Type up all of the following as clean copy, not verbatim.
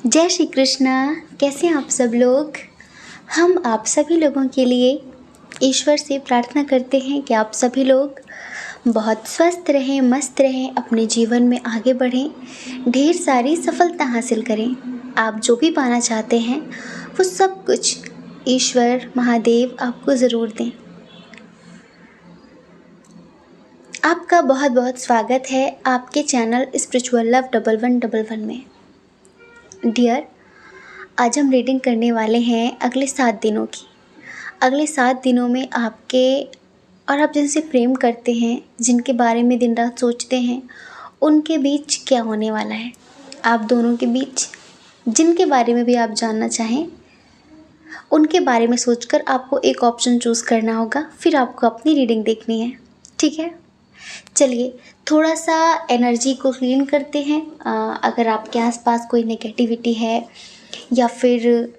जय श्री कृष्णा। कैसे हैं आप सब लोग। हम आप सभी लोगों के लिए ईश्वर से प्रार्थना करते हैं कि आप सभी लोग बहुत स्वस्थ रहें, मस्त रहें, अपने जीवन में आगे बढ़ें, ढेर सारी सफलता हासिल करें। आप जो भी पाना चाहते हैं वो सब कुछ ईश्वर महादेव आपको ज़रूर दें। आपका बहुत बहुत स्वागत है आपके चैनल स्पिरिचुअल लव 1111 में। डियर, आज हम रीडिंग करने वाले हैं अगले 7 दिनों की। अगले 7 दिनों में आपके और आप जिनसे प्रेम करते हैं, जिनके बारे में दिन रात सोचते हैं, उनके बीच क्या होने वाला है। आप दोनों के बीच जिनके बारे में भी आप जानना चाहें, उनके बारे में सोचकर आपको एक ऑप्शन चूज़ करना होगा, फिर आपको अपनी रीडिंग देखनी है। ठीक है, चलिए थोड़ा सा एनर्जी को क्लीन करते हैं। अगर आपके आसपास कोई नेगेटिविटी है या फिर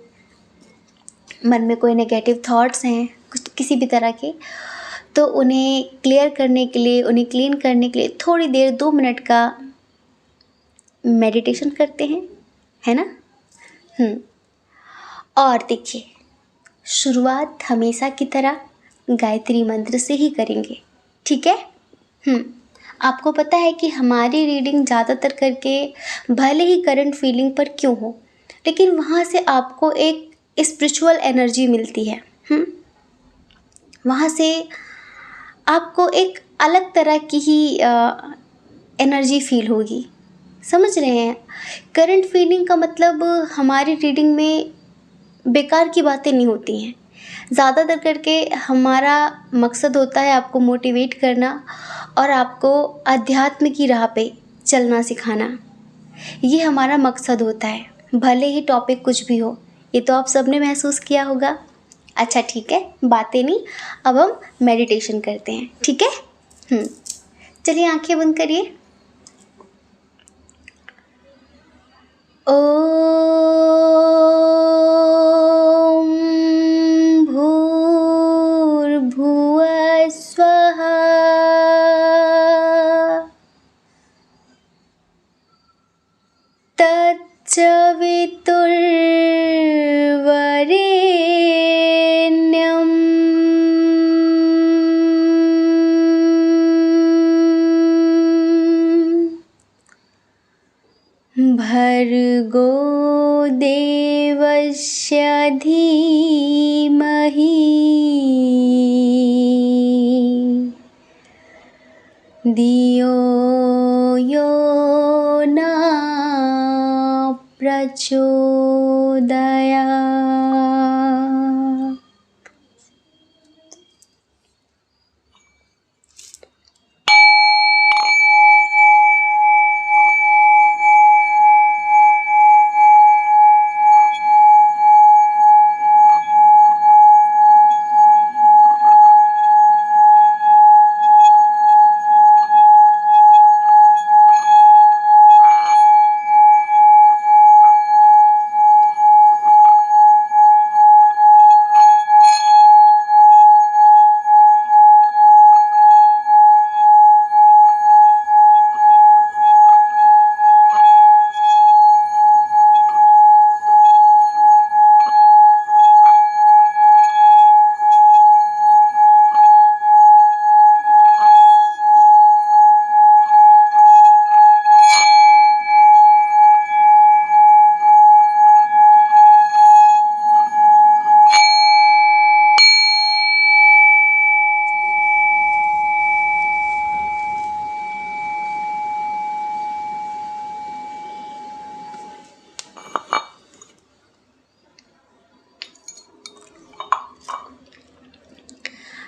मन में कोई नेगेटिव थॉट्स हैं कुछ किसी भी तरह के, तो उन्हें क्लियर करने के लिए, उन्हें क्लीन करने के लिए थोड़ी देर 2 मिनट का मेडिटेशन करते हैं, है ना। और देखिए, शुरुआत हमेशा की तरह गायत्री मंत्र से ही करेंगे। ठीक है। आपको पता है कि हमारी रीडिंग ज़्यादातर करके भले ही करंट फीलिंग पर क्यों हो, लेकिन वहाँ से आपको एक स्पिरिचुअल एनर्जी मिलती है। वहाँ से आपको एक अलग तरह की ही एनर्जी फील होगी। समझ रहे हैं। करंट फीलिंग का मतलब हमारी रीडिंग में बेकार की बातें नहीं होती हैं। ज़्यादातर करके हमारा मकसद होता है आपको मोटिवेट करना और आपको अध्यात्म की राह पे चलना सिखाना। ये हमारा मकसद होता है, भले ही टॉपिक कुछ भी हो। ये तो आप सबने महसूस किया होगा। अच्छा ठीक है, बातें नहीं, अब हम मेडिटेशन करते हैं। ठीक है। चलिए आंखें बंद करिए। ओम भूर्भुवः स्वः तत्सवितुर्वरेण्यं भर्गो देवस्य धीमहि धियो यो न प्रचोदयात्।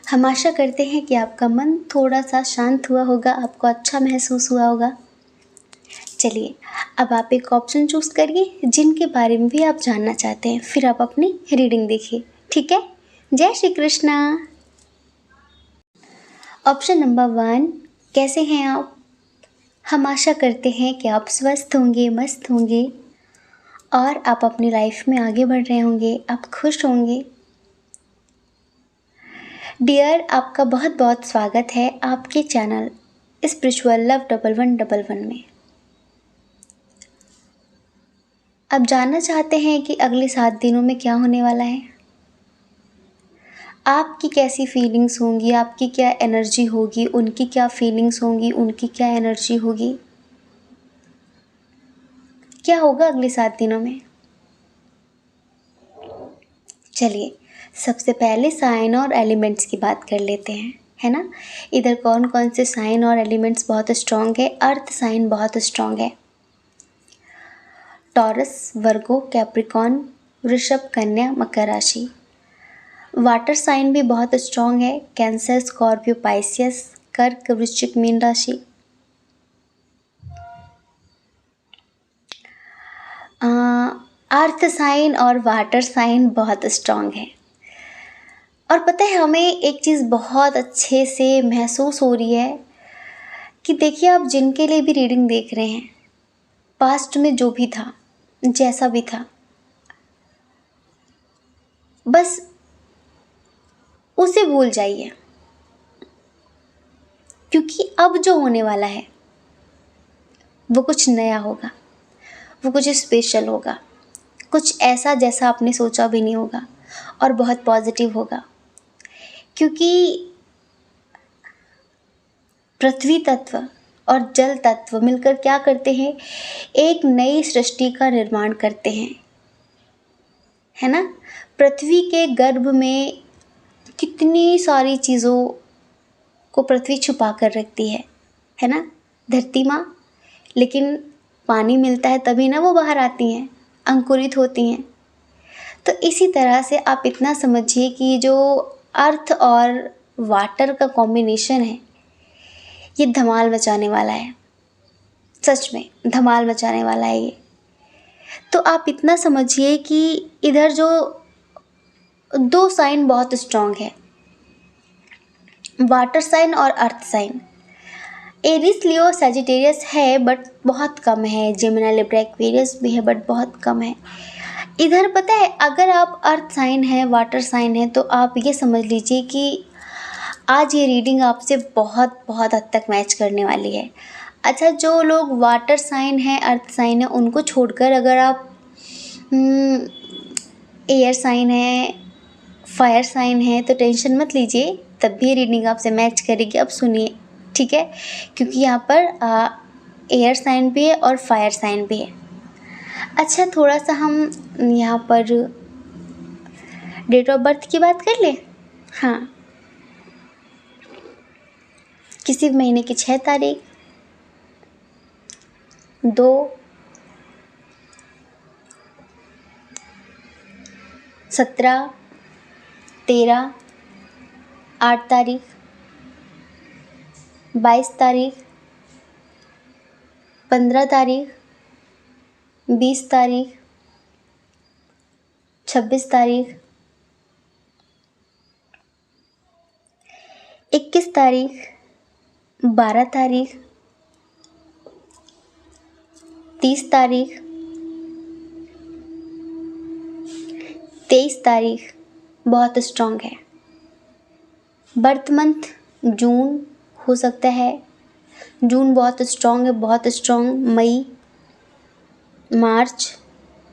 हम आशा करते हैं कि आपका मन थोड़ा सा शांत हुआ होगा, आपको अच्छा महसूस हुआ होगा। चलिए अब आप एक ऑप्शन चूज़ करिए जिनके बारे में भी आप जानना चाहते हैं, फिर आप अपनी रीडिंग देखिए। ठीक है। जय श्री कृष्णा। ऑप्शन नंबर 1, कैसे हैं आप। हम आशा करते हैं कि आप स्वस्थ होंगे, मस्त होंगे और आप अपनी लाइफ में आगे बढ़ रहे होंगे, आप खुश होंगे। डियर, आपका बहुत बहुत स्वागत है आपके चैनल स्पिरिचुअल लव 1111 में। अब जानना चाहते हैं कि अगले 7 दिनों में क्या होने वाला है? आपकी कैसी फीलिंग्स होंगी, आपकी क्या एनर्जी होगी, उनकी क्या फीलिंग्स होंगी, उनकी क्या एनर्जी होगी? क्या होगा अगले 7 दिनों में? चलिए, सबसे पहले साइन और एलिमेंट्स की बात कर लेते हैं, है ना। इधर कौन कौन से साइन और एलिमेंट्स बहुत स्ट्रॉन्ग है? अर्थ साइन बहुत स्ट्रॉन्ग है। टॉरस, वर्गो, कैप्रिकॉन, वृषभ, कन्या, मकर राशि। वाटर साइन भी बहुत स्ट्रॉन्ग है। कैंसर, स्कॉर्पियो, पाइसियस, कर्क, वृश्चिक, मीन राशि। अर्थ साइन और वाटर साइन बहुत स्ट्रॉन्ग है। और पता है, हमें एक चीज़ बहुत अच्छे से महसूस हो रही है कि देखिए, आप जिनके लिए भी रीडिंग देख रहे हैं, पास्ट में जो भी था, जैसा भी था, बस उसे भूल जाइए, क्योंकि अब जो होने वाला है वो कुछ नया होगा, वो कुछ स्पेशल होगा, कुछ ऐसा जैसा आपने सोचा भी नहीं होगा, और बहुत पॉजिटिव होगा। क्योंकि पृथ्वी तत्व और जल तत्व मिलकर क्या करते हैं? एक नई सृष्टि का निर्माण करते हैं, है ना। पृथ्वी के गर्भ में कितनी सारी चीज़ों को पृथ्वी छुपा कर रखती है ना, धरती माँ। लेकिन पानी मिलता है तभी ना वो बाहर आती हैं, अंकुरित होती हैं। तो इसी तरह से आप इतना समझिए कि जो अर्थ और वाटर का कॉम्बिनेशन है, ये धमाल मचाने वाला है। सच में धमाल मचाने वाला है ये। तो आप इतना समझिए कि इधर जो 2 साइन बहुत स्ट्रॉन्ग है, वाटर साइन और अर्थ साइन। एरिस, लियो, सजिटेरियस है बट बहुत कम है। जेमिनी, लिब्रा, एक्वेरियस भी है बट बहुत कम है। इधर पता है, अगर आप अर्थ साइन है, वाटर साइन है, तो आप ये समझ लीजिए कि आज ये रीडिंग आपसे बहुत बहुत हद तक मैच करने वाली है। अच्छा, जो लोग वाटर साइन है, अर्थ साइन है, उनको छोड़कर अगर आप एयर साइन है, फायर साइन है, तो टेंशन मत लीजिए, तब भी ये रीडिंग आपसे मैच करेगी। अब सुनिए, ठीक है, क्योंकि यहाँ पर एयर साइन भी है और फायर साइन भी है। अच्छा, थोड़ा सा हम यहाँ पर डेट ऑफ बर्थ की बात कर लें। हाँ, किसी महीने की 6 तारीख, 2, 17, 13, 8 तारीख, 22 तारीख, 15 तारीख, 20 तारीख, 26 तारीख, 21 तारीख, 12 तारीख, 30 तारीख, 23 तारीख बहुत स्ट्रॉन्ग है। बर्थ मंथ जून हो सकता है, जून बहुत स्ट्रॉन्ग है, बहुत स्ट्रॉन्ग। मई, मार्च,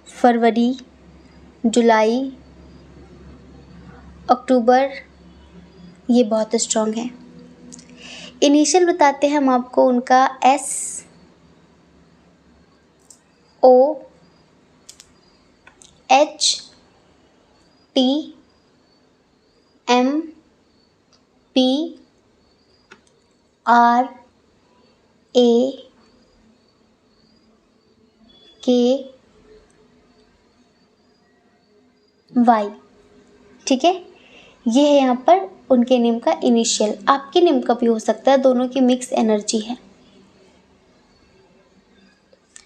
फरवरी, जुलाई, अक्टूबर, ये बहुत स्ट्रॉन्ग है। इनिशियल बताते हैं हम आपको उनका, SO, HTMPRAKY, ठीक है। ये है यहाँ पर उनके नेम का इनिशियल। आपके नेम का भी हो सकता है, दोनों की मिक्स एनर्जी है।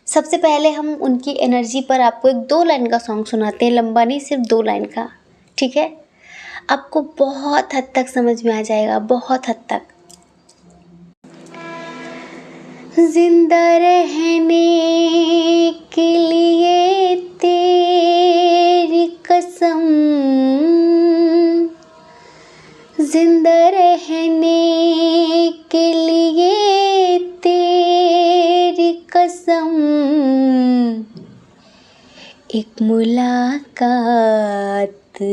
सबसे पहले हम उनकी एनर्जी पर आपको एक 2 लाइन का सॉन्ग सुनाते हैं, लंबा नहीं, सिर्फ 2 लाइन का, ठीक है। आपको बहुत हद तक समझ में आ जाएगा, बहुत हद तक। जिंदा रहने के लिए तेरी कसम, जिंदा रहने के लिए तेरी कसम, एक मुलाकात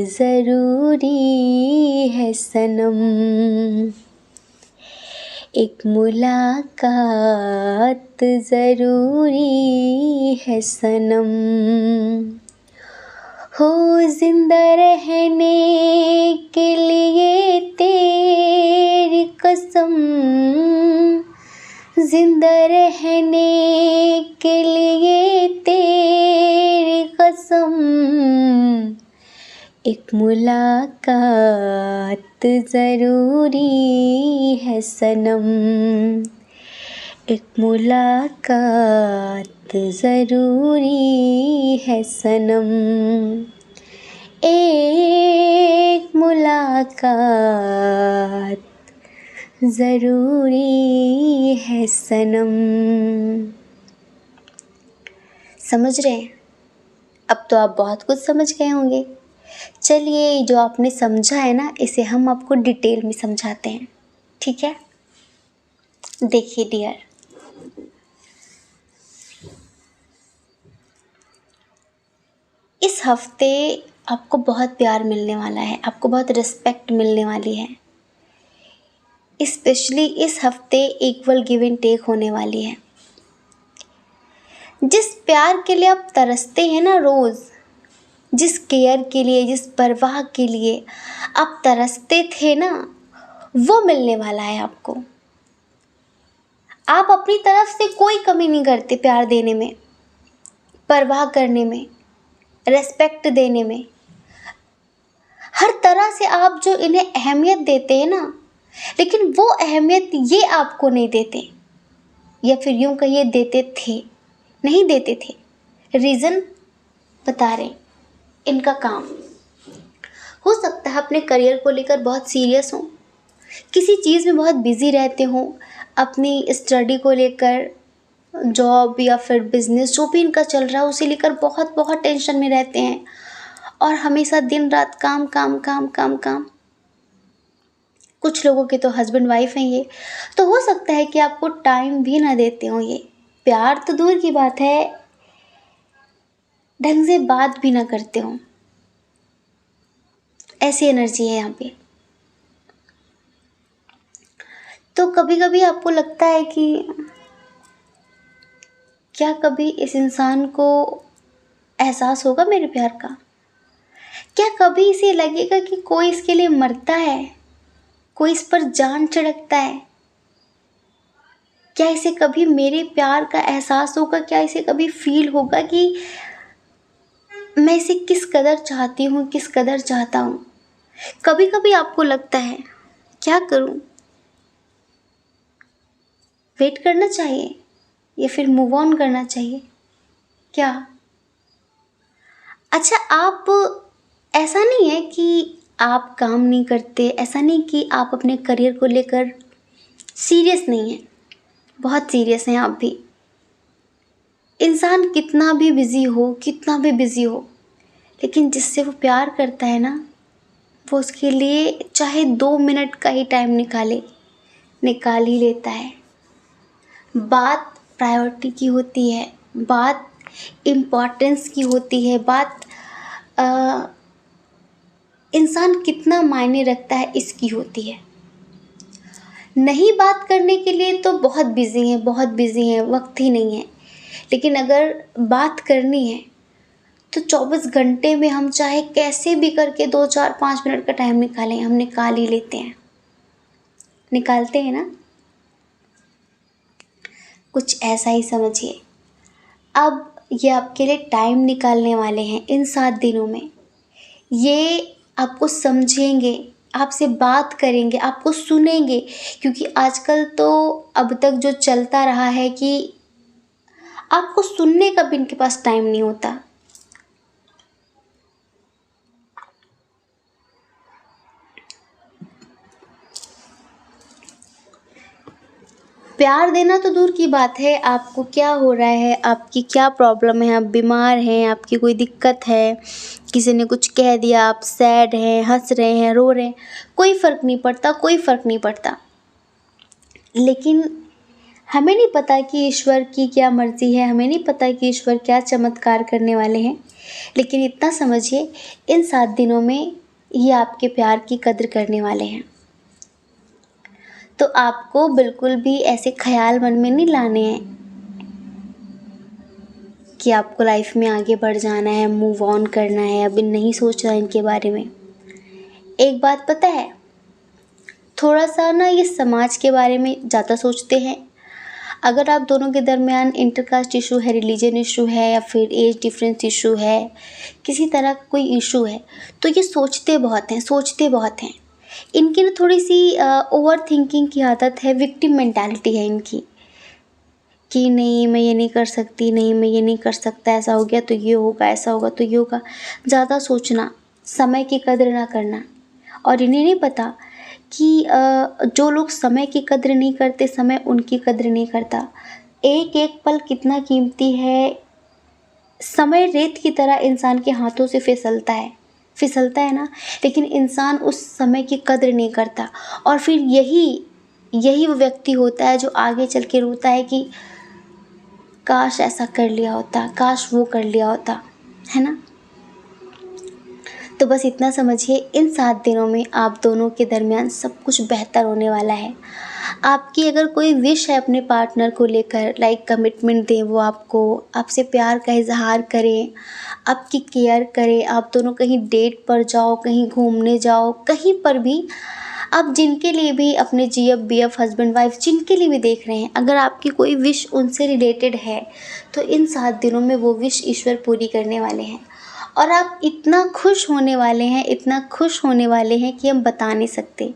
ज़रूरी है सनम, एक मुलाकात ज़रूरी है सनम, हो जिंदा रहने के लिए तेरी कसम, जिंदा रहने के लिए तेरी कसम, एक मुलाकात ज़रूरी है सनम, एक मुलाकात ज़रूरी है सनम, एक मुलाकात ज़रूरी है सनम। समझ रहे हैं? अब तो आप बहुत कुछ समझ गए होंगे। चलिए, जो आपने समझा है ना, इसे हम आपको डिटेल में समझाते हैं, ठीक है? देखिए डियर, इस हफ्ते आपको बहुत प्यार मिलने वाला है, आपको बहुत रिस्पेक्ट मिलने वाली है। स्पेशली इस हफ्ते इक्वल गिव एंड टेक होने वाली है। जिस प्यार के लिए आप तरसते हैं ना रोज़, जिस केयर के लिए, जिस परवाह के लिए आप तरसते थे ना, वो मिलने वाला है आपको। आप अपनी तरफ से कोई कमी नहीं करते प्यार देने में, परवाह करने में, रेस्पेक्ट देने में। हर तरह से आप जो इन्हें अहमियत देते हैं ना, लेकिन वो अहमियत ये आपको नहीं देते, या फिर यूँ कहिए देते थे, नहीं देते थे। रीज़न बता रहे, इनका काम हो सकता है अपने करियर को लेकर बहुत सीरियस हों, किसी चीज़ में बहुत बिज़ी रहते हों, अपनी स्टडी को लेकर, जॉब या फिर बिज़नेस जो भी इनका चल रहा है उसे लेकर बहुत बहुत टेंशन में रहते हैं, और हमेशा दिन रात काम काम काम काम काम। कुछ लोगों के तो हस्बैंड वाइफ हैं ये, तो हो सकता है कि आपको टाइम भी ना देते हो। ये प्यार तो दूर की बात है, ढंग से बात भी ना करते हो। ऐसी एनर्जी है यहाँ पे। तो कभी कभी आपको लगता है कि क्या कभी इस इंसान को एहसास होगा मेरे प्यार का? क्या कभी इसे लगेगा कि कोई इसके लिए मरता है, कोई इस पर जान छिड़कता है? क्या इसे कभी मेरे प्यार का एहसास होगा? क्या इसे कभी फील होगा कि मैं इसे किस कदर चाहती हूँ, किस कदर चाहता हूँ? कभी कभी आपको लगता है क्या करूँ, वेट करना चाहिए या फिर मूव ऑन करना चाहिए क्या? अच्छा, आप, ऐसा नहीं है कि आप काम नहीं करते, ऐसा नहीं कि आप अपने करियर को लेकर सीरियस नहीं हैं, बहुत सीरियस हैं आप भी। इंसान कितना भी बिज़ी हो, कितना भी बिज़ी हो, लेकिन जिससे वो प्यार करता है ना, वो उसके लिए चाहे 2 मिनट का ही टाइम निकाल ही लेता है। बात प्रायोरिटी की होती है, बात इम्पोर्टेंस की होती है, बात इंसान कितना मायने रखता है इसकी होती है। नहीं बात करने के लिए तो बहुत बिज़ी हैं, बहुत बिज़ी हैं, वक्त ही नहीं है। लेकिन अगर बात करनी है तो 24 घंटे में हम चाहे कैसे भी करके 2, 4, 5 मिनट का टाइम निकालें, हम निकाल ही लेते हैं, निकालते हैं ना। कुछ ऐसा ही समझिए। अब ये आपके लिए टाइम निकालने वाले हैं इन 7 दिनों में। ये आपको समझेंगे, आपसे बात करेंगे, आपको सुनेंगे, क्योंकि आजकल तो अब तक जो चलता रहा है कि आपको सुनने का भी इनके पास टाइम नहीं होता। प्यार देना तो दूर की बात है, आपको क्या हो रहा है, आपकी क्या प्रॉब्लम है, आप बीमार हैं, आपकी कोई दिक्कत है, किसी ने कुछ कह दिया, आप सैड हैं, हंस रहे हैं, रो रहे हैं, कोई फ़र्क नहीं पड़ता, कोई फ़र्क नहीं पड़ता। लेकिन हमें नहीं पता कि ईश्वर की क्या मर्ज़ी है, हमें नहीं पता कि ईश्वर क्या चमत्कार करने वाले हैं, लेकिन इतना समझिए इन 7 दिनों में ये आपके प्यार की कद्र करने वाले हैं। तो आपको बिल्कुल भी ऐसे ख़्याल मन में नहीं लाने हैं कि आपको लाइफ में आगे बढ़ जाना है, मूव ऑन करना है, अभी नहीं सोचना इनके बारे में। एक बात पता है, थोड़ा-सा ना ये समाज के बारे में ज़्यादा सोचते हैं। अगर आप दोनों के दरमियान इंटरकास्ट इशू है, रिलीजन इशू है या फिर एज डिफरेंस इशू है, किसी तरह का कोई इशू है, तो ये सोचते बहुत हैं। इनकी ना थोड़ी-सी ओवर थिंकिंग की आदत है, विक्टिम मेंटालिटी है इनकी कि नहीं मैं ये नहीं कर सकती, नहीं मैं ये नहीं कर सकता, ऐसा हो गया तो ये होगा, ऐसा होगा तो ये होगा। ज़्यादा सोचना, समय की कद्र ना करना। और इन्हें नहीं पता कि जो लोग समय की कद्र नहीं करते, समय उनकी कद्र नहीं करता। एक एक पल कितना कीमती है। समय रेत की तरह इंसान के हाथों से फिसलता है ना, लेकिन इंसान उस समय की कद्र नहीं करता। और फिर यही वो व्यक्ति होता है जो आगे चल के रोता है कि काश ऐसा कर लिया होता, काश वो कर लिया होता, है ना। तो बस इतना समझिए इन 7 दिनों में आप दोनों के दरमियान सब कुछ बेहतर होने वाला है। आपकी अगर कोई विश है अपने पार्टनर को लेकर, लाइक कमिटमेंट दें वो आपको, आपसे प्यार का इज़हार करें, आपकी केयर करें, आप दोनों कहीं डेट पर जाओ, कहीं घूमने जाओ, कहीं पर भी आप जिनके लिए भी अपने जीएफ बीएफ हस्बैंड वाइफ जिनके लिए भी देख रहे हैं, अगर आपकी कोई विश उनसे रिलेटेड है तो इन 7 दिनों में वो विश ईश्वर पूरी करने वाले हैं। और आप इतना खुश होने वाले हैं, इतना खुश होने वाले हैं कि हम बता नहीं सकते।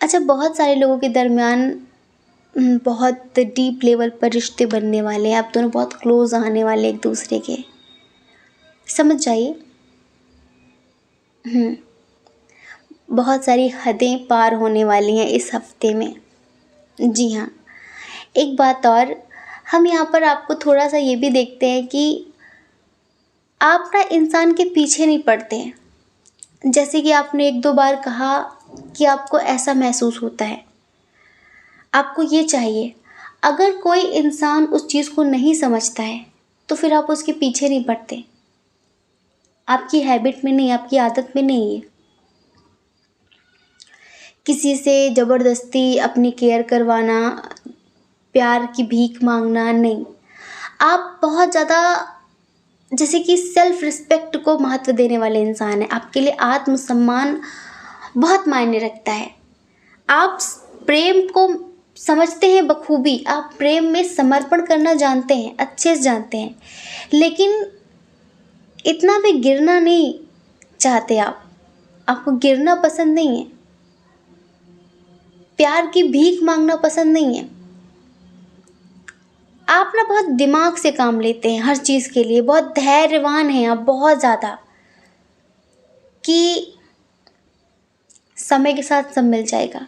अच्छा, बहुत सारे लोगों के दरमियान बहुत डीप लेवल पर रिश्ते बनने वाले हैं, आप दोनों बहुत क्लोज आने वाले एक दूसरे के, समझ जाइए। बहुत सारी हदें पार होने वाली हैं इस हफ्ते में। जी हाँ, एक बात और, हम यहाँ पर आपको थोड़ा सा ये भी देखते हैं कि आप ना इंसान के पीछे नहीं पड़ते हैं। जैसे कि आपने 1-2 बार कहा कि आपको ऐसा महसूस होता है, आपको ये चाहिए। अगर कोई इंसान उस चीज़ को नहीं समझता है तो फिर आप उसके पीछे नहीं पड़ते। आपकी हैबिट में नहीं, आपकी आदत में नहीं है किसी से ज़बरदस्ती अपनी केयर करवाना, प्यार की भीख मांगना, नहीं। आप बहुत ज़्यादा जैसे कि सेल्फ रिस्पेक्ट को महत्व देने वाले इंसान हैं। आपके लिए आत्मसम्मान बहुत मायने रखता है। आप प्रेम को समझते हैं बखूबी, आप प्रेम में समर्पण करना जानते हैं, अच्छे से जानते हैं, लेकिन इतना भी गिरना नहीं चाहते आप। आपको गिरना पसंद नहीं है, प्यार की भीख मांगना पसंद नहीं है। आप ना बहुत दिमाग से काम लेते हैं हर चीज़ के लिए, बहुत धैर्यवान हैं आप, बहुत ज़्यादा, कि समय के साथ सब मिल जाएगा।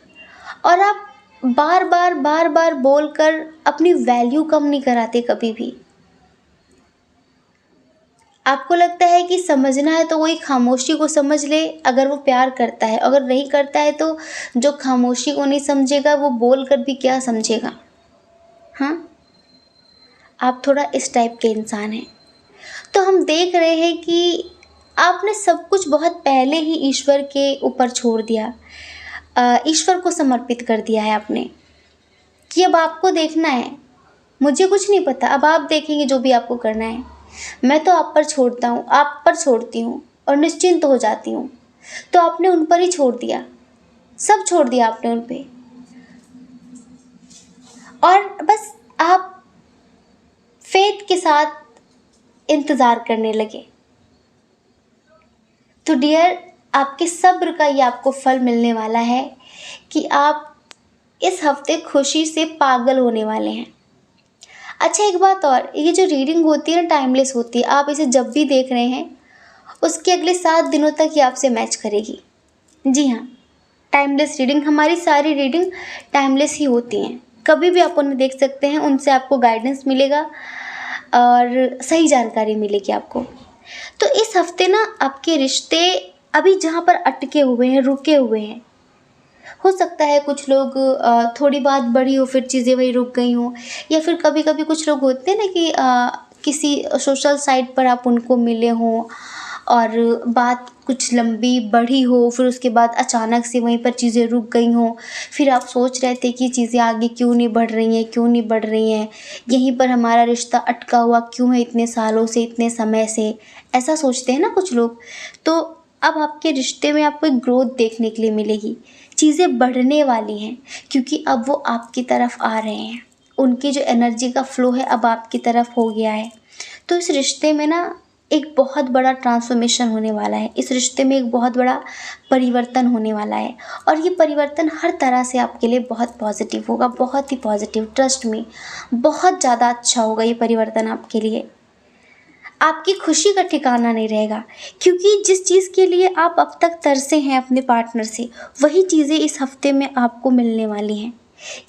और आप बार बार बोलकर अपनी वैल्यू कम नहीं कराते कभी भी। आपको लगता है कि समझना है तो वही खामोशी को समझ ले अगर वो प्यार करता है, अगर नहीं करता है तो जो खामोशी को नहीं समझेगा वो बोल कर भी क्या समझेगा। हाँ, आप थोड़ा इस टाइप के इंसान हैं। तो हम देख रहे हैं कि आपने सब कुछ बहुत पहले ही ईश्वर के ऊपर छोड़ दिया, ईश्वर को समर्पित कर दिया है आपने, कि अब आपको देखना है, मुझे कुछ नहीं पता, अब आप देखेंगे जो भी आपको करना है। मैं तो आप पर छोड़ता हूँ, आप पर छोड़ती हूँ और निश्चिंत हो जाती हूँ। तो आपने उन पर ही छोड़ दिया, सब छोड़ दिया आपने उन पे, और बस आप फेथ के साथ इंतज़ार करने लगे। तो डियर, आपके सब्र का ये आपको फल मिलने वाला है कि आप इस हफ्ते खुशी से पागल होने वाले हैं। अच्छा, एक बात और, ये जो रीडिंग होती है ना, टाइमलेस होती है। आप इसे जब भी देख रहे हैं उसके अगले 7 दिनों तक ये आपसे मैच करेगी। जी हाँ, टाइमलेस रीडिंग, हमारी सारी रीडिंग टाइमलेस ही होती हैं। कभी भी आप उन्हें देख सकते हैं, उनसे आपको गाइडेंस मिलेगा और सही जानकारी मिलेगी आपको। तो इस हफ्ते ना आपके रिश्ते अभी जहाँ पर अटके हुए हैं, रुके हुए हैं, हो सकता है कुछ लोग थोड़ी बात बढ़ी हो फिर चीज़ें वही रुक गई हों, या फिर कभी कभी कुछ लोग होते हैं ना कि किसी सोशल साइट पर आप उनको मिले हों और बात कुछ लंबी बढ़ी हो, फिर उसके बाद अचानक से वहीं पर चीज़ें रुक गई हों, फिर आप सोच रहे थे कि चीज़ें आगे क्यों नहीं बढ़ रही हैं, क्यों नहीं बढ़ रही हैं, यहीं पर हमारा रिश्ता अटका हुआ क्यों है इतने सालों से, इतने समय से, ऐसा सोचते हैं ना कुछ लोग। तो अब आपके रिश्ते में आपको एक ग्रोथ देखने के लिए मिलेगी, चीज़ें बढ़ने वाली हैं, क्योंकि अब वो आपकी तरफ आ रहे हैं, उनकी जो एनर्जी का फ्लो है अब आपकी तरफ हो गया है। तो इस रिश्ते में ना एक बहुत बड़ा ट्रांसफॉर्मेशन होने वाला है, इस रिश्ते में एक बहुत बड़ा परिवर्तन होने वाला है, और ये परिवर्तन हर तरह से आपके लिए बहुत पॉजिटिव होगा, बहुत ही पॉजिटिव, ट्रस्ट में बहुत ज़्यादा अच्छा होगा ये परिवर्तन आपके लिए। आपकी खुशी का ठिकाना नहीं रहेगा, क्योंकि जिस चीज़ के लिए आप अब तक तरसे हैं अपने पार्टनर से, वही चीज़ें इस हफ्ते में आपको मिलने वाली हैं।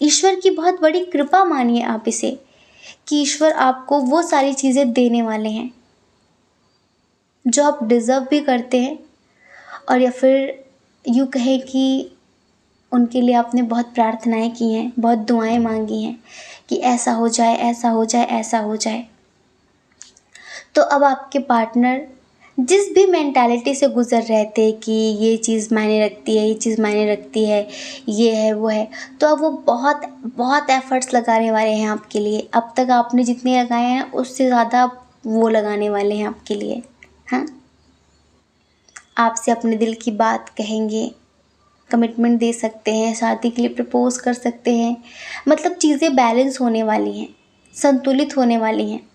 ईश्वर की बहुत बड़ी कृपा मानिए आप इसे, कि ईश्वर आपको वो सारी चीज़ें देने वाले हैं जो आप डिज़र्व भी करते हैं, और या फिर यूँ कहें कि उनके लिए आपने बहुत प्रार्थनाएं की हैं, बहुत दुआएं मांगी हैं कि ऐसा हो जाए, ऐसा हो जाए, ऐसा हो जाए। तो अब आपके पार्टनर जिस भी मेंटालिटी से गुजर रहे थे कि ये चीज़ मायने रखती है, ये चीज़ मायने रखती है, ये है वो है, तो अब वो बहुत बहुत एफर्ट्स लगाने वाले हैं आपके लिए। अब तक आपने जितने लगाए हैं उससे ज़्यादा वो लगाने वाले हैं आपके लिए। हाँ, आपसे अपने दिल की बात कहेंगे, कमिटमेंट दे सकते हैं, शादी के लिए प्रपोज़ कर सकते हैं। मतलब चीज़ें बैलेंस होने वाली हैं, संतुलित होने वाली हैं,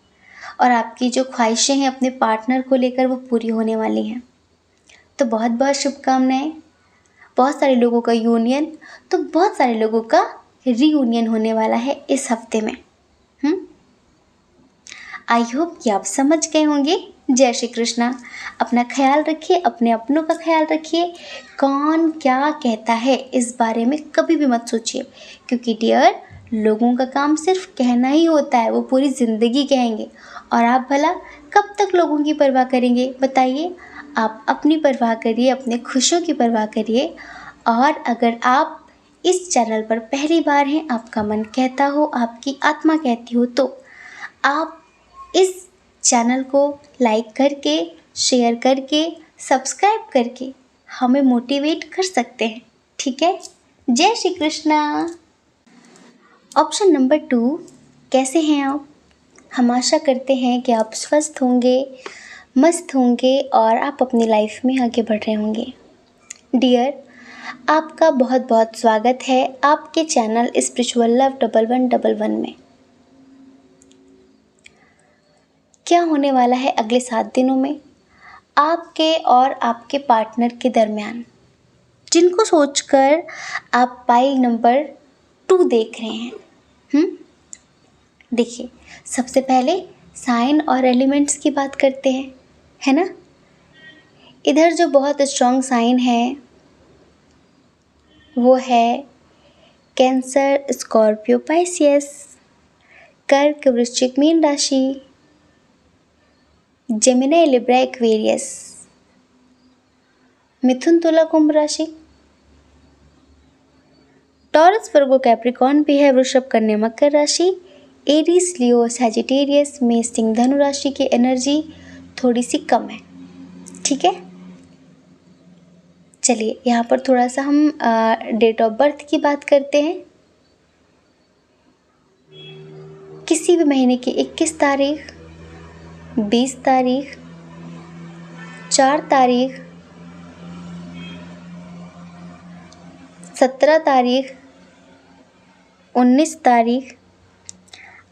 और आपकी जो ख्वाहिशें हैं अपने पार्टनर को लेकर वो पूरी होने वाली हैं। तो बहुत बहुत शुभकामनाएं। बहुत सारे लोगों का यूनियन, तो बहुत सारे लोगों का रीयूनियन होने वाला है इस हफ्ते में। आई होप कि आप समझ गए होंगे। जय श्री कृष्णा। अपना ख्याल रखिए, अपने अपनों का ख्याल रखिए। कौन क्या कहता है इस बारे में कभी भी मत सोचिए, क्योंकि डियर, लोगों का काम सिर्फ कहना ही होता है, वो पूरी ज़िंदगी कहेंगे, और आप भला कब तक लोगों की परवाह करेंगे बताइए। आप अपनी परवाह करिए, अपने खुशियों की परवाह करिए। और अगर आप इस चैनल पर पहली बार हैं, आपका मन कहता हो, आपकी आत्मा कहती हो, तो आप इस चैनल को लाइक करके, शेयर करके, सब्सक्राइब करके हमें मोटिवेट कर सकते हैं, ठीक है। जय श्री कृष्णा। ऑप्शन नंबर 2, कैसे हैं आप? हम आशा करते हैं कि आप स्वस्थ होंगे, मस्त होंगे, और आप अपनी लाइफ में आगे बढ़ रहे होंगे। डियर, आपका बहुत बहुत स्वागत है आपके चैनल स्पिरिचुअल लव 1111 में। क्या होने वाला है अगले 7 दिनों में आपके और आपके पार्टनर के दरमियान, जिनको सोचकर आप पाइल नंबर 2 देख रहे हैं। देखिए, सबसे पहले साइन और एलिमेंट्स की बात करते हैं, है ना। इधर जो बहुत स्ट्रॉन्ग साइन है वो है कैंसर, स्कॉर्पियो, पाइसियस, कर्क, वृश्चिक, मीन राशि, जेमिनी, लिब्रा, एक्वेरियस, मिथुन, तुला, कुंभ राशि, टॉरस, वर्गो, कैप्रिकॉर्न भी है, वृषभ, कन्या, मकर राशि, एरीज, लियो, सैजिटेरियस, मेष, सिंह, धनु राशि की एनर्जी थोड़ी सी कम है, ठीक है। चलिए यहाँ पर थोड़ा सा हम डेट ऑफ बर्थ की बात करते हैं। किसी भी महीने की 21 तारीख, 20 तारीख, 4 तारीख, 17 तारीख, 19 तारीख,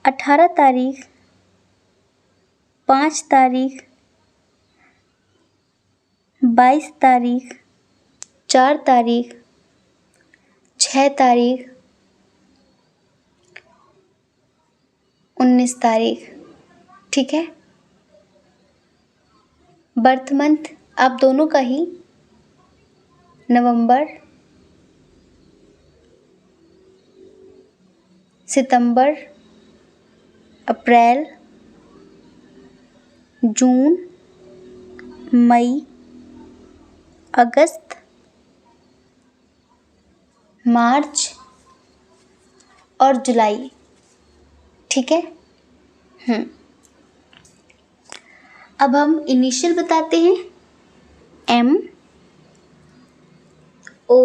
18 तारीख, 5 तारीख, 22 तारीख, 4 तारीख, 6 तारीख, 19 तारीख, ठीक है। बर्थ मंथ आप दोनों का ही नवंबर, सितंबर, अप्रैल, जून, मई, अगस्त, मार्च और जुलाई, ठीक है। अब हम इनिशियल बताते हैं। M O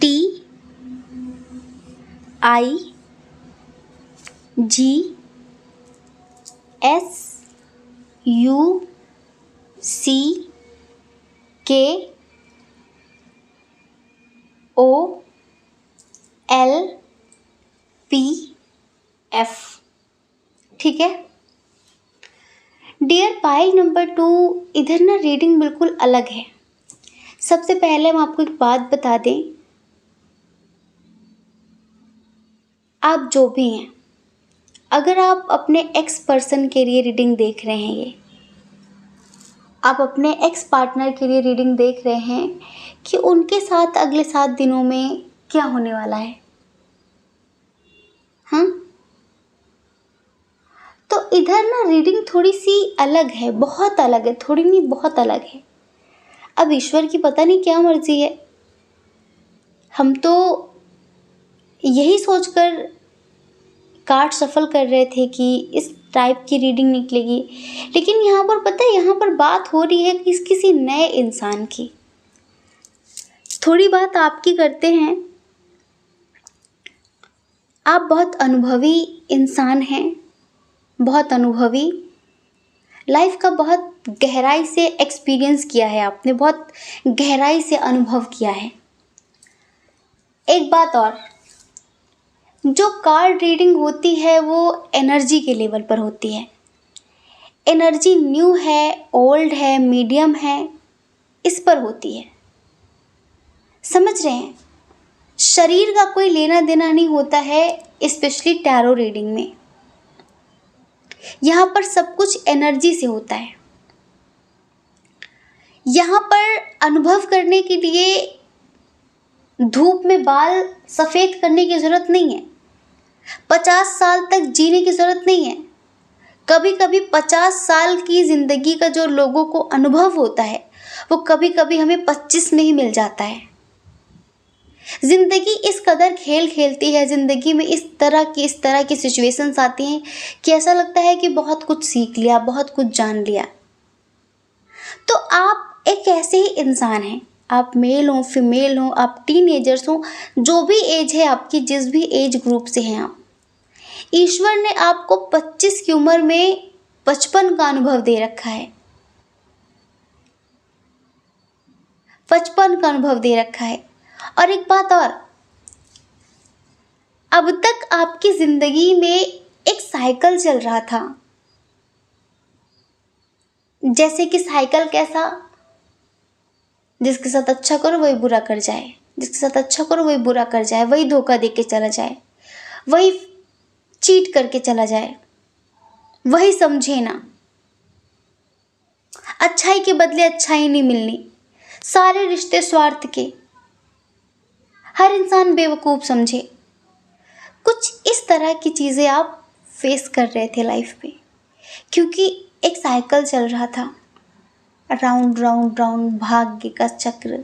T I G S U C K O L P F, ठीक है। डियर पाइल नंबर 2, इधर ना रीडिंग बिल्कुल अलग है। सबसे पहले हम आपको एक बात बता दें, आप जो भी हैं, अगर आप अपने एक्स पर्सन के लिए रीडिंग देख रहे हैं, ये आप अपने एक्स पार्टनर के लिए रीडिंग देख रहे हैं कि उनके साथ अगले 7 दिनों में क्या होने वाला है, हाँ, तो इधर ना रीडिंग थोड़ी सी अलग है, बहुत अलग है, थोड़ी नहीं बहुत अलग है। अब ईश्वर की पता नहीं क्या मर्जी है, हम तो यही सोचकर कार्ड सफल कर रहे थे कि इस टाइप की रीडिंग निकलेगी, लेकिन यहाँ पर पता है, यहाँ पर बात हो रही है किसी नए इंसान की। थोड़ी बात आपकी करते हैं, आप बहुत अनुभवी इंसान हैं, बहुत अनुभवी, लाइफ का बहुत गहराई से एक्सपीरियंस किया है आपने, बहुत गहराई से अनुभव किया है। एक बात और, जो कार्ड रीडिंग होती है वो एनर्जी के लेवल पर होती है। एनर्जी न्यू है, ओल्ड है, मीडियम है, इस पर होती है, समझ रहे हैं। शरीर का कोई लेना देना नहीं होता है, स्पेशली टैरो रीडिंग में। यहाँ पर सब कुछ एनर्जी से होता है। यहाँ पर अनुभव करने के लिए धूप में बाल सफ़ेद करने की ज़रूरत नहीं है, 50 साल तक जीने की ज़रूरत नहीं है। कभी कभी 50 साल की ज़िंदगी का जो लोगों को अनुभव होता है वो कभी कभी हमें 25 में ही मिल जाता है। ज़िंदगी इस कदर खेल खेलती है, ज़िंदगी में इस तरह की सिचुएशंस आती हैं कि ऐसा लगता है कि बहुत कुछ सीख लिया, बहुत कुछ जान लिया। तो आप एक ऐसे ही इंसान हैं, आप मेल हो, फीमेल हो, आप टीनेजर्स हो, जो भी एज है आपकी, जिस भी एज ग्रुप से हैं आप, ईश्वर ने आपको 25 की उम्र में 55 का अनुभव दे रखा है, 55 का अनुभव दे रखा है। और एक बात और, अब तक आपकी जिंदगी में एक साइकिल चल रहा था, जैसे कि साइकिल कैसा, जिसके साथ अच्छा करो वही बुरा कर जाए, जिसके साथ अच्छा करो वही बुरा कर जाए, वही धोखा दे के चला जाए, वही चीट करके चला जाए, वही समझे ना, अच्छाई के बदले अच्छाई नहीं मिलनी, सारे रिश्ते स्वार्थ के, हर इंसान बेवकूफ़ समझे। कुछ इस तरह की चीज़ें आप फेस कर रहे थे लाइफ में, क्योंकि एक साइकिल चल रहा था, राउंड राउंड राउंड, भाग्य का चक्र।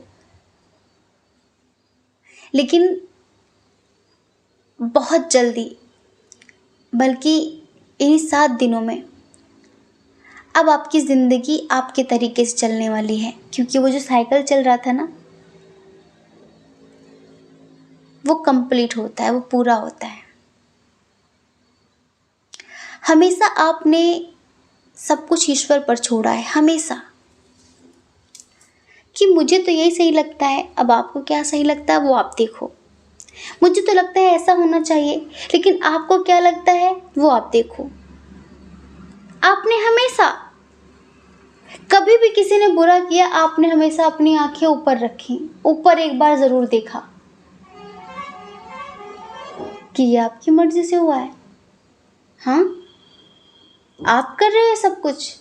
लेकिन बहुत जल्दी, बल्कि इन्हीं 7 दिनों में अब आपकी ज़िंदगी आपके तरीके से चलने वाली है, क्योंकि वो जो साइकिल चल रहा था ना, वो कंप्लीट होता है, वो पूरा होता है। हमेशा आपने सब कुछ ईश्वर पर छोड़ा है, हमेशा, कि मुझे तो यही सही लगता है, अब आपको क्या सही लगता है वो आप देखो। मुझे तो लगता है ऐसा होना चाहिए, लेकिन आपको क्या लगता है वो आप देखो। आपने हमेशा, कभी भी किसी ने बुरा किया, आपने हमेशा अपनी आंखें ऊपर रखी, ऊपर एक बार ज़रूर देखा कि ये आपकी मर्जी से हुआ है, हाँ, आप कर रहे हो सब कुछ।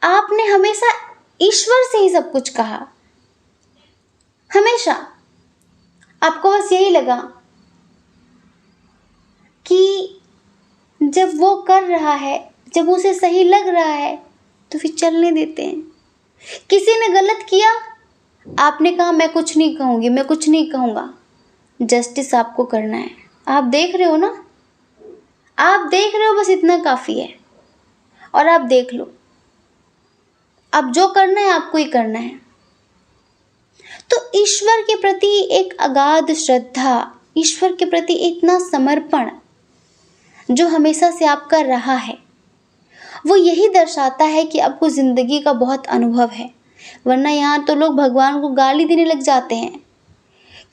आपने हमेशा ईश्वर से ही सब कुछ कहा, हमेशा। आपको बस यही लगा कि जब वो कर रहा है, जब उसे सही लग रहा है, तो फिर चलने देते हैं। किसी ने गलत किया, आपने कहा मैं कुछ नहीं कहूँगी, मैं कुछ नहीं कहूँगा। जस्टिस आपको करना है। आप देख रहे हो ना, आप देख रहे हो, बस इतना काफ़ी है। और आप देख लो, अब जो करना है आपको ही करना है। तो ईश्वर के प्रति एक अगाध श्रद्धा, ईश्वर के प्रति इतना समर्पण जो हमेशा से आपका रहा है, वो यही दर्शाता है कि आपको ज़िंदगी का बहुत अनुभव है। वरना यहाँ तो लोग भगवान को गाली देने लग जाते हैं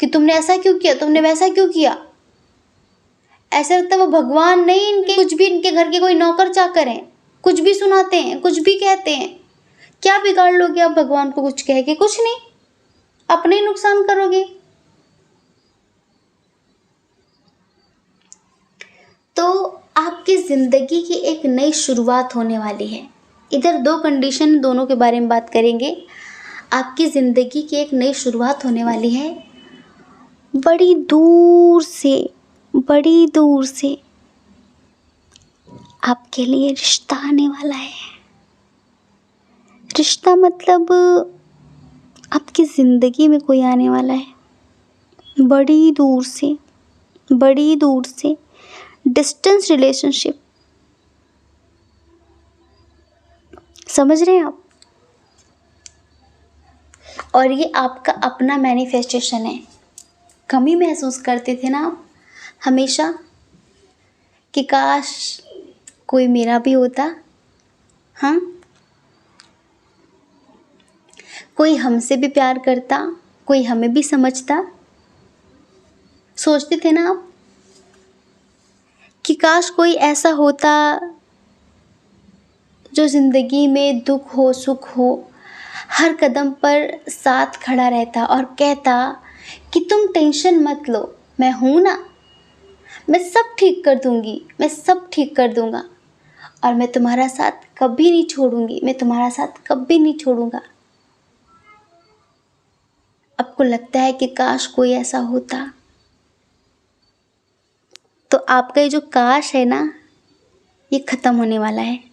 कि तुमने ऐसा क्यों किया, तुमने वैसा क्यों किया। ऐसा लगता है वो भगवान नहीं, इनके कुछ भी, इनके घर के कोई नौकर चाकर हैं, कुछ भी सुनाते हैं, कुछ भी कहते हैं। क्या बिगाड़ लोगे आप भगवान को कुछ कह के? कुछ नहीं, अपने ही नुकसान करोगे। तो आपकी ज़िंदगी की एक नई शुरुआत होने वाली है। इधर दो कंडीशन, दोनों के बारे में बात करेंगे। आपकी ज़िंदगी की एक नई शुरुआत होने वाली है। बड़ी दूर से आपके लिए रिश्ता आने वाला है। रिश्ता मतलब आपकी ज़िंदगी में कोई आने वाला है। बड़ी दूर से डिस्टेंस रिलेशनशिप, समझ रहे हैं आप? और ये आपका अपना मैनिफेस्टेशन है। कमी महसूस करते थे ना आप हमेशा कि काश कोई मेरा भी होता, हाँ, कोई हमसे भी प्यार करता, कोई हमें भी समझता। सोचते थे ना आप कि काश कोई ऐसा होता जो ज़िंदगी में दुख हो सुख हो हर कदम पर साथ खड़ा रहता और कहता कि तुम टेंशन मत लो, मैं हूँ ना, मैं सब ठीक कर दूँगी, मैं सब ठीक कर दूँगा और मैं तुम्हारा साथ कभी नहीं छोड़ूंगी, मैं तुम्हारा साथ कभी नहीं छोड़ूंगा। आपको लगता है कि काश कोई ऐसा होता। तो आपका ये जो काश है ना, ये ख़त्म होने वाला है।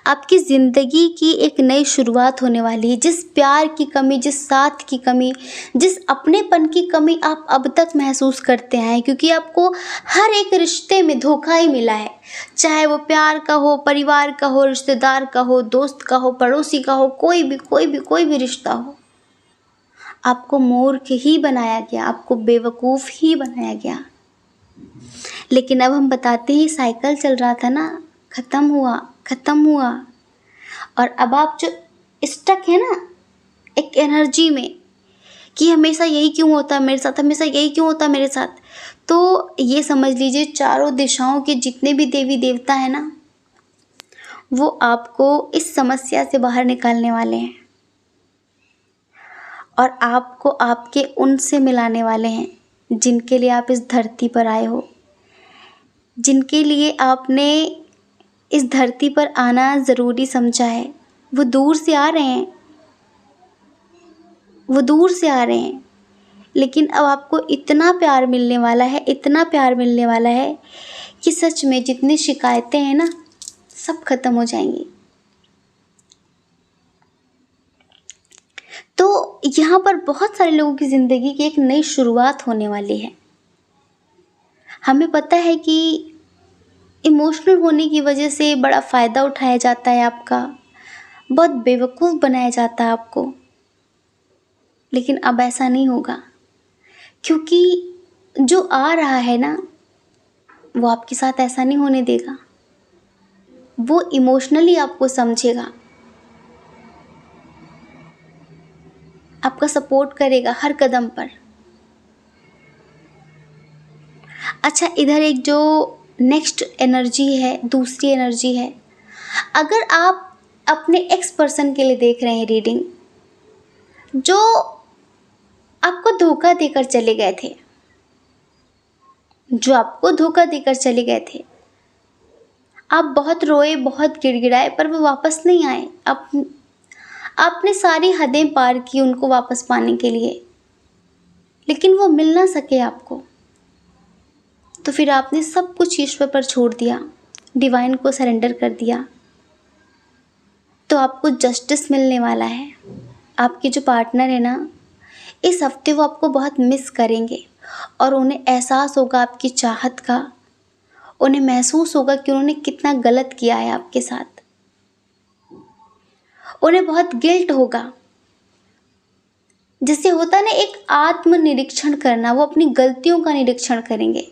आपकी ज़िंदगी की एक नई शुरुआत होने वाली है। जिस प्यार की कमी, जिस साथ की कमी, जिस अपनेपन की कमी आप अब तक महसूस करते आए, क्योंकि आपको हर एक रिश्ते में धोखा ही मिला है। चाहे वो प्यार का हो, परिवार का हो, रिश्तेदार का हो, दोस्त का हो, पड़ोसी का हो, कोई भी रिश्ता हो, आपको मूर्ख ही बनाया गया, आपको बेवकूफ़ ही बनाया गया। लेकिन अब हम बताते ही साइकिल चल रहा था ना, ख़त्म हुआ। और अब आप जो स्टक है ना एक एनर्जी में कि हमेशा यही क्यों होता है मेरे साथ, हमेशा यही क्यों होता है मेरे साथ, तो ये समझ लीजिए चारों दिशाओं के जितने भी देवी देवता हैं ना, वो आपको इस समस्या से बाहर निकालने वाले हैं और आपको आपके उनसे मिलाने वाले हैं जिनके लिए आप इस धरती पर आए हो, जिनके लिए आपने इस धरती पर आना ज़रूरी समझा है। वो दूर से आ रहे हैं, लेकिन अब आपको इतना प्यार मिलने वाला है कि सच में जितनी शिकायतें हैं ना, सब खत्म हो जाएंगी। तो यहाँ पर बहुत सारे लोगों की ज़िंदगी की एक नई शुरुआत होने वाली है। हमें पता है कि इमोशनल होने की वजह से बड़ा फ़ायदा उठाया जाता है आपका, बहुत बेवकूफ़ बनाया जाता है आपको। लेकिन अब ऐसा नहीं होगा, क्योंकि जो आ रहा है ना, वो आपके साथ ऐसा नहीं होने देगा। वो इमोशनली आपको समझेगा, आपका सपोर्ट करेगा हर कदम पर। अच्छा, इधर एक जो नेक्स्ट एनर्जी है, दूसरी एनर्जी है। अगर आप अपने एक्स पर्सन के लिए देख रहे हैं रीडिंग, जो आपको धोखा देकर चले गए थे, आप बहुत रोए, बहुत गिड़गिड़ाए, पर वो वापस नहीं आए। आपने सारी हदें पार की उनको वापस पाने के लिए, लेकिन वो मिल ना सके आपको। तो फिर आपने सब कुछ ईश्वर पर छोड़ दिया, डिवाइन को सरेंडर कर दिया। तो आपको जस्टिस मिलने वाला है। आपके जो पार्टनर है ना, इस हफ्ते वो आपको बहुत मिस करेंगे और उन्हें एहसास होगा आपकी चाहत का। उन्हें महसूस होगा कि उन्होंने कितना गलत किया है आपके साथ। उन्हें बहुत गिल्ट होगा। जिससे होता ना एक आत्मनिरीक्षण करना, वो अपनी गलतियों का निरीक्षण करेंगे।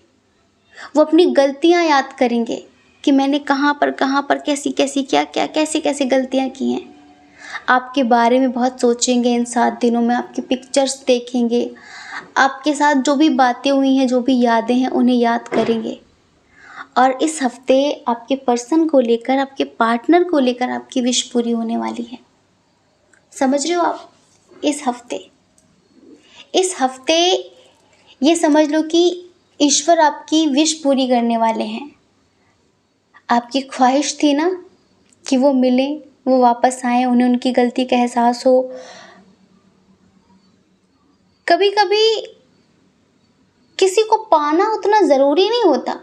वो अपनी गलतियां याद करेंगे कि मैंने कहाँ पर कैसी कैसी क्या क्या कैसी कैसी गलतियां की हैं। आपके बारे में बहुत सोचेंगे इन 7 दिनों में। आपकी पिक्चर्स देखेंगे, आपके साथ जो भी बातें हुई हैं, जो भी यादें हैं, उन्हें याद करेंगे। और इस हफ्ते आपके पर्सन को लेकर, आपके पार्टनर को लेकर आपकी विश पूरी होने वाली है। समझ रहे हो आप? इस हफ्ते ये समझ लो कि ईश्वर आपकी विश पूरी करने वाले हैं। आपकी ख्वाहिश थी ना कि वो मिलें, वो वापस आए, उन्हें उनकी गलती का एहसास हो। कभी कभी किसी को पाना उतना ज़रूरी नहीं होता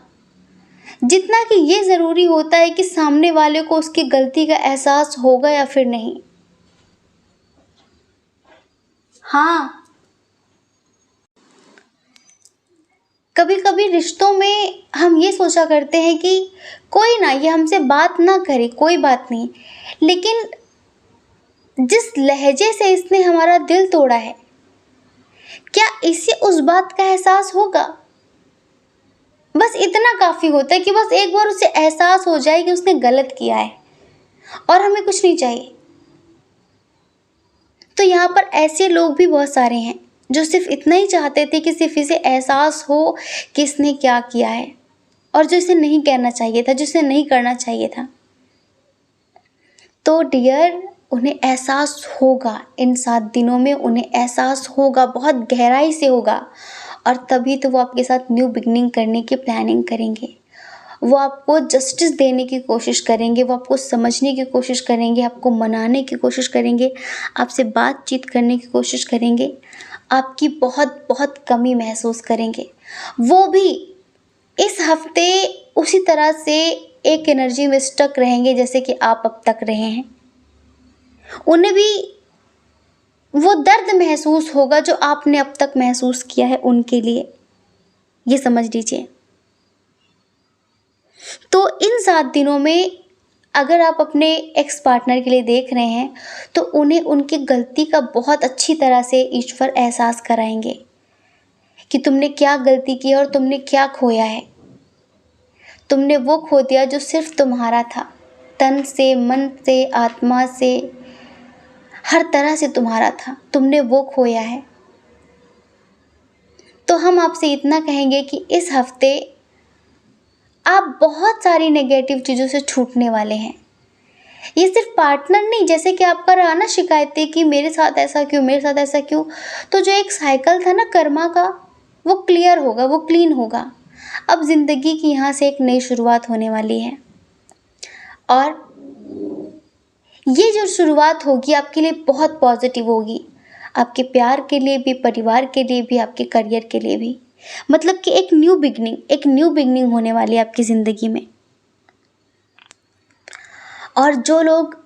जितना कि ये ज़रूरी होता है कि सामने वाले को उसकी गलती का एहसास होगा या फिर नहीं। हाँ, कभी कभी रिश्तों में हम ये सोचा करते हैं कि कोई ना, ये हमसे बात ना करे, कोई बात नहीं। लेकिन जिस लहजे से इसने हमारा दिल तोड़ा है, क्या इसे उस बात का एहसास होगा? बस इतना काफ़ी होता है कि बस एक बार उसे एहसास हो जाए कि उसने गलत किया है और हमें कुछ नहीं चाहिए। तो यहाँ पर ऐसे लोग भी बहुत सारे हैं जो सिर्फ इतना ही चाहते थे कि सिर्फ इसे एहसास हो कि इसने क्या किया है, और जो इसे नहीं कहना चाहिए था, जो इसे नहीं करना चाहिए था। तो डियर, उन्हें एहसास होगा इन 7 दिनों में, उन्हें एहसास होगा, बहुत गहराई से होगा। और तभी तो वो आपके साथ न्यू बिगनिंग करने की प्लानिंग करेंगे। वो आपको जस्टिस देने की कोशिश करेंगे, वो आपको समझने की कोशिश करेंगे, आपको मनाने की कोशिश करेंगे, आपसे बातचीत करने की कोशिश करेंगे। आपकी बहुत बहुत कमी महसूस करेंगे। वो भी इस हफ्ते उसी तरह से एक एनर्जी में स्टक रहेंगे जैसे कि आप अब तक रहे हैं। उन्हें भी वो दर्द महसूस होगा जो आपने अब तक महसूस किया है उनके लिए, ये समझ लीजिए। तो इन 7 दिनों में अगर आप अपने एक्स पार्टनर के लिए देख रहे हैं तो उन्हें उनकी गलती का बहुत अच्छी तरह से ईश्वर एहसास कराएंगे कि तुमने क्या गलती की और तुमने क्या खोया है। तुमने वो खो दिया जो सिर्फ तुम्हारा था, तन से, मन से, आत्मा से, हर तरह से तुम्हारा था, तुमने वो खोया है। तो हम आपसे इतना कहेंगे कि इस हफ्ते आप बहुत सारी नेगेटिव चीज़ों से छूटने वाले हैं। ये सिर्फ पार्टनर नहीं, जैसे कि आपका रहा ना शिकायतें कि मेरे साथ ऐसा क्यों, मेरे साथ ऐसा क्यों, तो जो एक साइकिल था ना कर्मा का, वो क्लियर होगा, वो क्लीन होगा। अब ज़िंदगी की यहाँ से एक नई शुरुआत होने वाली है। और ये जो शुरुआत होगी आपके लिए बहुत पॉजिटिव होगी, आपके प्यार के लिए भी, परिवार के लिए भी, आपके करियर के लिए भी। मतलब कि एक न्यू बिगनिंग होने वाली है आपकी ज़िंदगी में। और जो लोग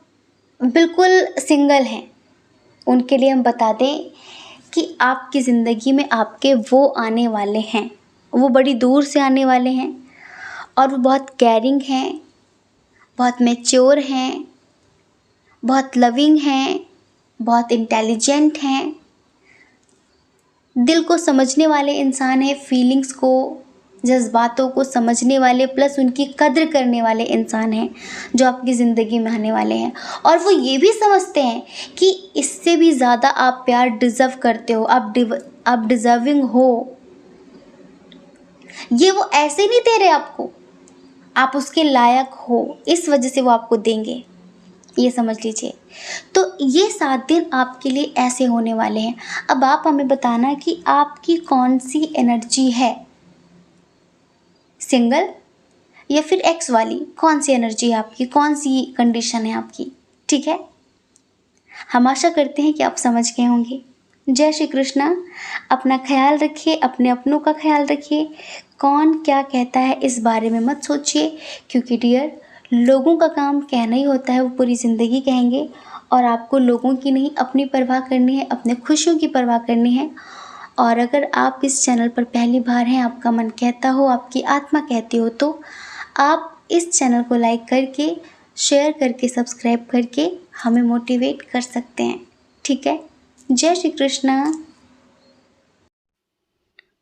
बिल्कुल सिंगल हैं उनके लिए हम बता दें कि आपकी ज़िंदगी में आपके वो आने वाले हैं, वो बड़ी दूर से आने वाले हैं और वो बहुत केयरिंग हैं, बहुत मैच्योर हैं, बहुत लविंग हैं, बहुत इंटेलिजेंट हैं, दिल को समझने वाले इंसान हैं, फीलिंग्स को, जज्बातों को समझने वाले प्लस उनकी कद्र करने वाले इंसान हैं जो आपकी ज़िंदगी में आने वाले हैं। और वो ये भी समझते हैं कि इससे भी ज़्यादा आप प्यार डिज़र्व करते हो, आप डिज़र्विंग हो। ये वो ऐसे नहीं दे रहे आपको, आप उसके लायक हो, इस वजह से वो आपको देंगे, ये समझ लीजिए। तो ये 7 दिन आपके लिए ऐसे होने वाले हैं। अब आप हमें बताना कि आपकी कौन सी एनर्जी है, सिंगल या फिर एक्स वाली, कौन सी एनर्जी है आपकी, कौन सी कंडीशन है आपकी। ठीक है, हम आशा करते हैं कि आप समझ गए होंगे। जय श्री कृष्णा। अपना ख्याल रखिए, अपने अपनों का ख्याल रखिए। कौन क्या कहता है इस बारे में मत सोचिए, क्योंकि डियर, लोगों का काम कहना ही होता है, वो पूरी ज़िंदगी कहेंगे। और आपको लोगों की नहीं, अपनी परवाह करनी है, अपने खुशियों की परवाह करनी है। और अगर आप इस चैनल पर पहली बार हैं, आपका मन कहता हो, आपकी आत्मा कहती हो, तो आप इस चैनल को लाइक करके, शेयर करके, सब्सक्राइब करके हमें मोटिवेट कर सकते हैं। ठीक है। जय श्री कृष्णा।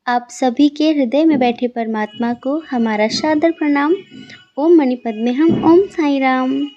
आप सभी के हृदय में बैठे परमात्मा को हमारा सादर प्रणाम। ओम मणि पद्मे हम। ओम साईं राम।